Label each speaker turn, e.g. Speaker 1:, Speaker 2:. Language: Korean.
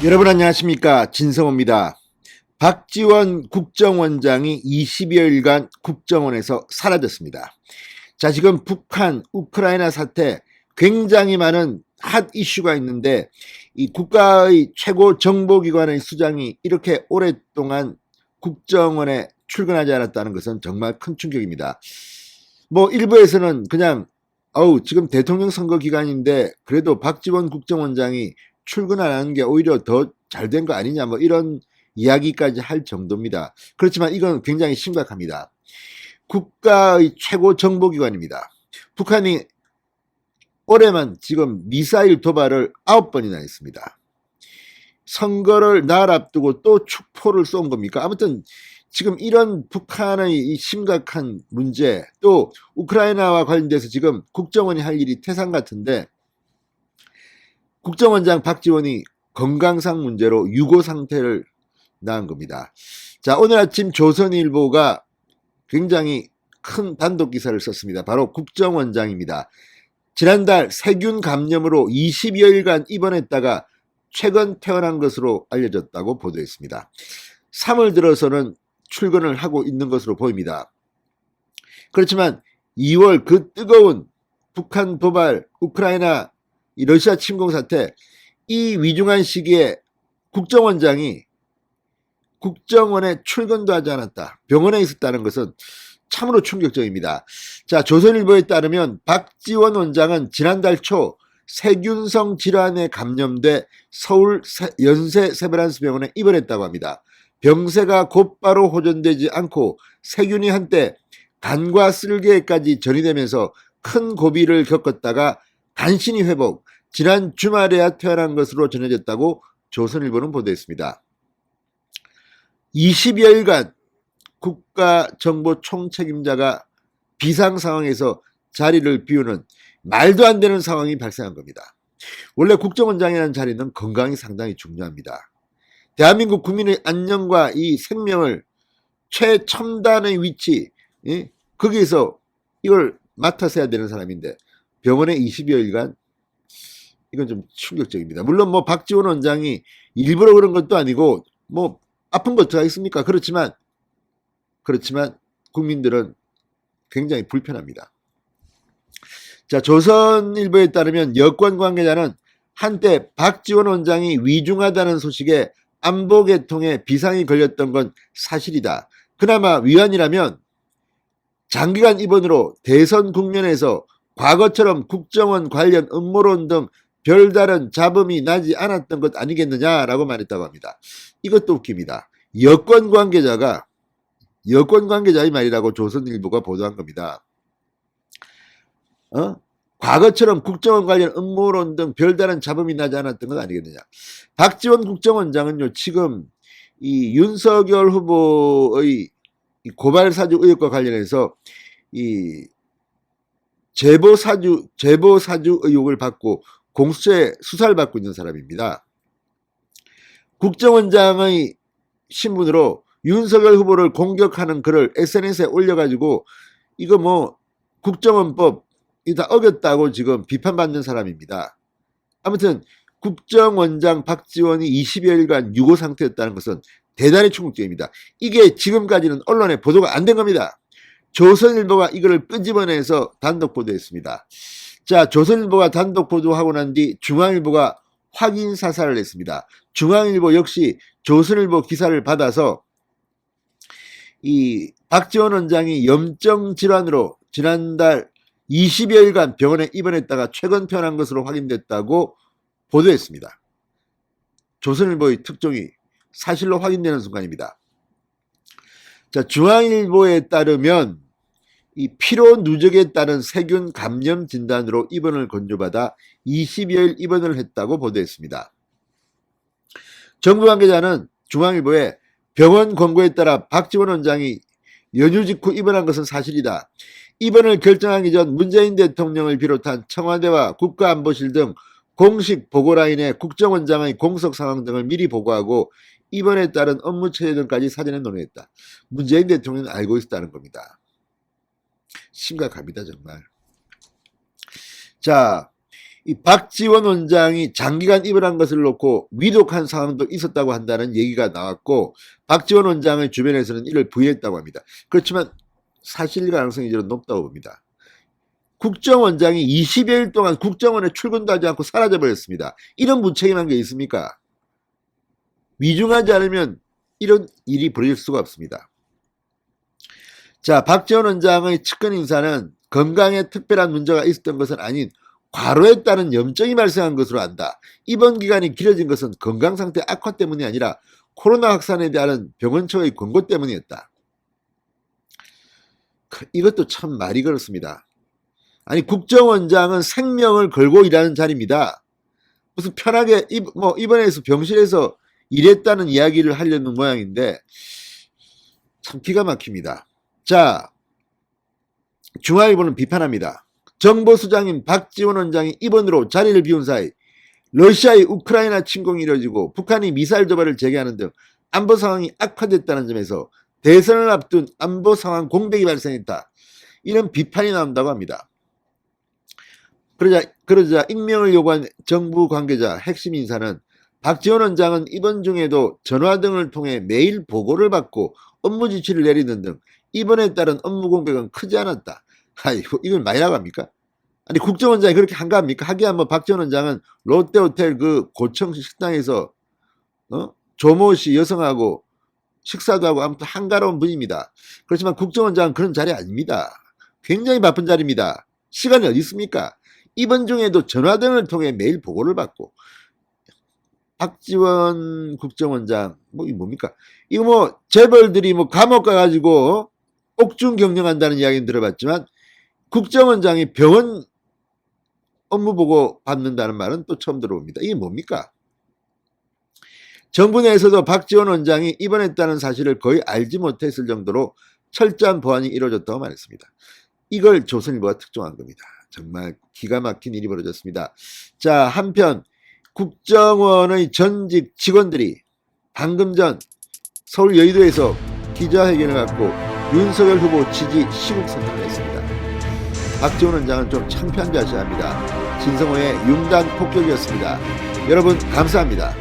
Speaker 1: 여러분 안녕하십니까, 진성호입니다. 박지원 국정원장이 20여일간 국정원에서 사라졌습니다. 자, 지금 북한, 우크라이나 사태 굉장히 많은 핫 이슈가 있는데 이 국가의 최고 정보기관의 수장이 이렇게 오랫동안 국정원에 출근하지 않았다는 것은 정말 큰 충격입니다. 뭐 일부에서는 그냥 지금 대통령 선거 기간인데 그래도 박지원 국정원장이 출근 안 하는 게 오히려 더 잘 된 거 아니냐, 뭐 이런 이야기까지 할 정도입니다. 그렇지만 이건 굉장히 심각합니다. 국가의 최고 정보기관입니다. 북한이 올해만 지금 미사일 도발을 9번이나 했습니다. 선거를 날 앞두고 또 축포를 쏜 겁니까? 아무튼 지금 이런 북한의 이 심각한 문제, 또 우크라이나와 관련돼서 지금 국정원이 할 일이 태산 같은데 국정원장 박지원이 건강상 문제로 유고 상태를 낳은 겁니다. 자, 오늘 아침 조선일보가 굉장히 큰 단독 기사를 썼습니다. 바로 국정원장입니다. 지난달 세균 감염으로 20여일간 입원했다가 최근 퇴원한 것으로 알려졌다고 보도했습니다. 3월 들어서는 출근을 하고 있는 것으로 보입니다. 그렇지만 2월 그 뜨거운 북한 도발, 우크라이나 이 러시아 침공 사태, 이 위중한 시기에 국정원장이 국정원에 출근도 하지 않았다, 병원에 있었다는 것은 참으로 충격적입니다. 자, 조선일보에 따르면 박지원 원장은 지난달 초 세균성 질환에 감염돼 서울 연세 세브란스 병원에 입원했다고 합니다. 병세가 곧바로 호전되지 않고 세균이 한때 간과 쓸개까지 전이되면서 큰 고비를 겪었다가 간신히 회복, 지난 주말에야 퇴원한 것으로 전해졌다고 조선일보는 보도했습니다. 20여일간 국가정보총책임자가 비상 상황에서 자리를 비우는 말도 안 되는 상황이 발생한 겁니다. 원래 국정원장이라는 자리는 건강이 상당히 중요합니다. 대한민국 국민의 안녕과 이 생명을 최첨단의 위치, 거기에서 이걸 맡아서 해야 되는 사람인데 병원에 20여일간, 이건 좀 충격적입니다. 물론 뭐 박지원 원장이 일부러 그런 것도 아니고 뭐 아픈 거 어떡하 있습니까? 그렇지만 국민들은 굉장히 불편합니다. 자, 조선일보에 따르면 여권 관계자는 한때 박지원 원장이 위중하다는 소식에 안보계통에 비상이 걸렸던 건 사실이다. 그나마 위안이라면 장기간 입원으로 대선 국면에서 과거처럼 국정원 관련 음모론 등 별다른 잡음이 나지 않았던 것 아니겠느냐라고 말했다고 합니다. 이것도 웃깁니다. 여권 관계자의 말이라고 조선일보가 보도한 겁니다. 과거처럼 국정원 관련 음모론 등 별다른 잡음이 나지 않았던 것 아니겠느냐. 박지원 국정원장은요, 지금 이 윤석열 후보의 고발사주 의혹과 관련해서 이 제보사주 의혹을 받고 공수처에 수사를 받고 있는 사람입니다. 국정원장의 신분으로 윤석열 후보를 공격하는 글을 SNS에 올려가지고 이거 뭐 국정원법 다 어겼다고 지금 비판받는 사람입니다. 아무튼 국정원장 박지원이 20여일간 유고 상태였다는 것은 대단히 충격적입니다. 이게 지금까지는 언론에 보도가 안 된 겁니다. 조선일보가 이거를 끄집어내서 단독 보도했습니다. 자, 조선일보가 단독 보도하고 난 뒤 중앙일보가 확인 사살을 했습니다. 중앙일보 역시 조선일보 기사를 받아서 이 박지원 원장이 염증 질환으로 지난달 20여일간 병원에 입원했다가 최근 퇴원한 것으로 확인됐다고 보도했습니다. 조선일보의 특종이 사실로 확인되는 순간입니다. 자, 중앙일보에 따르면 이 피로 누적에 따른 세균 감염 진단으로 입원을 권유받아 20여일 입원을 했다고 보도했습니다. 정부 관계자는 중앙일보에 병원 권고에 따라 박지원 원장이 연휴 직후 입원한 것은 사실이다. 입원을 결정하기 전 문재인 대통령을 비롯한 청와대와 국가안보실 등 공식 보고라인에 국정원장의 공석 상황 등을 미리 보고하고 입원에 따른 업무 처리 등까지 사전에 논의했다. 문재인 대통령은 알고 있었다는 겁니다. 심각합니다, 정말. 자, 이 박지원 원장이 장기간 입원한 것을 놓고 위독한 상황도 있었다고 한다는 얘기가 나왔고, 박지원 원장의 주변에서는 이를 부인했다고 합니다. 그렇지만 사실 가능성이 저는 높다고 봅니다. 국정원장이 20여일 동안 국정원에 출근도 하지 않고 사라져버렸습니다. 이런 무책임한 게 있습니까? 위중하지 않으면 이런 일이 벌어질 수가 없습니다. 자, 박지원 원장의 측근 인사는 건강에 특별한 문제가 있었던 것은 아닌 과로에 따른 염증이 발생한 것으로 안다. 입원 기간이 길어진 것은 건강 상태 악화 때문이 아니라 코로나 확산에 대한 병원 측의 권고 때문이었다. 이것도 참 말이 그렇습니다. 아니, 국정원장은 생명을 걸고 일하는 자리입니다. 무슨 편하게 입원해서 병실에서 일했다는 이야기를 하려는 모양인데 참 기가 막힙니다. 자, 중앙일보는 비판합니다. 정보수장인 박지원 원장이 입원으로 자리를 비운 사이 러시아의 우크라이나 침공이 이뤄지고 북한이 미사일 도발을 재개하는 등 안보 상황이 악화됐다는 점에서 대선을 앞둔 안보 상황 공백이 발생했다. 이런 비판이 나온다고 합니다. 그러자 익명을 요구한 정부 관계자 핵심 인사는 박지원 원장은 입원 중에도 전화 등을 통해 매일 보고를 받고 업무 지시를 내리는 등 입원에 따른 업무 공백은 크지 않았다. 이건 많이 나갑니까? 아니, 국정원장이 그렇게 한가합니까? 하기야 뭐 박지원 원장은 롯데호텔 그 고층 식당에서 조모 씨 여성하고 식사도 하고 아무튼 한가로운 분입니다. 그렇지만 국정원장은 그런 자리 아닙니다. 굉장히 바쁜 자리입니다. 시간이 어디 있습니까? 입원 중에도 전화 등을 통해 매일 보고를 받고. 박지원 국정원장 뭡니까? 이거 재벌들이 감옥 가가지고 옥중 경영한다는 이야기는 들어봤지만 국정원장이 병원 업무 보고 받는다는 말은 또 처음 들어봅니다. 이게 뭡니까? 정부 내에서도 박지원 원장이 입원했다는 사실을 거의 알지 못했을 정도로 철저한 보안이 이루어졌다고 말했습니다. 이걸 조선일보가 특종한 겁니다. 정말 기가 막힌 일이 벌어졌습니다. 자, 한편 국정원의 전직 직원들이 방금 전 서울 여의도에서 기자회견을 갖고 윤석열 후보 지지 시국 선언을 했습니다. 박지원 원장은 좀 창피한 줄 아셔야 합니다. 진성호의 융단 폭격이었습니다. 여러분 감사합니다.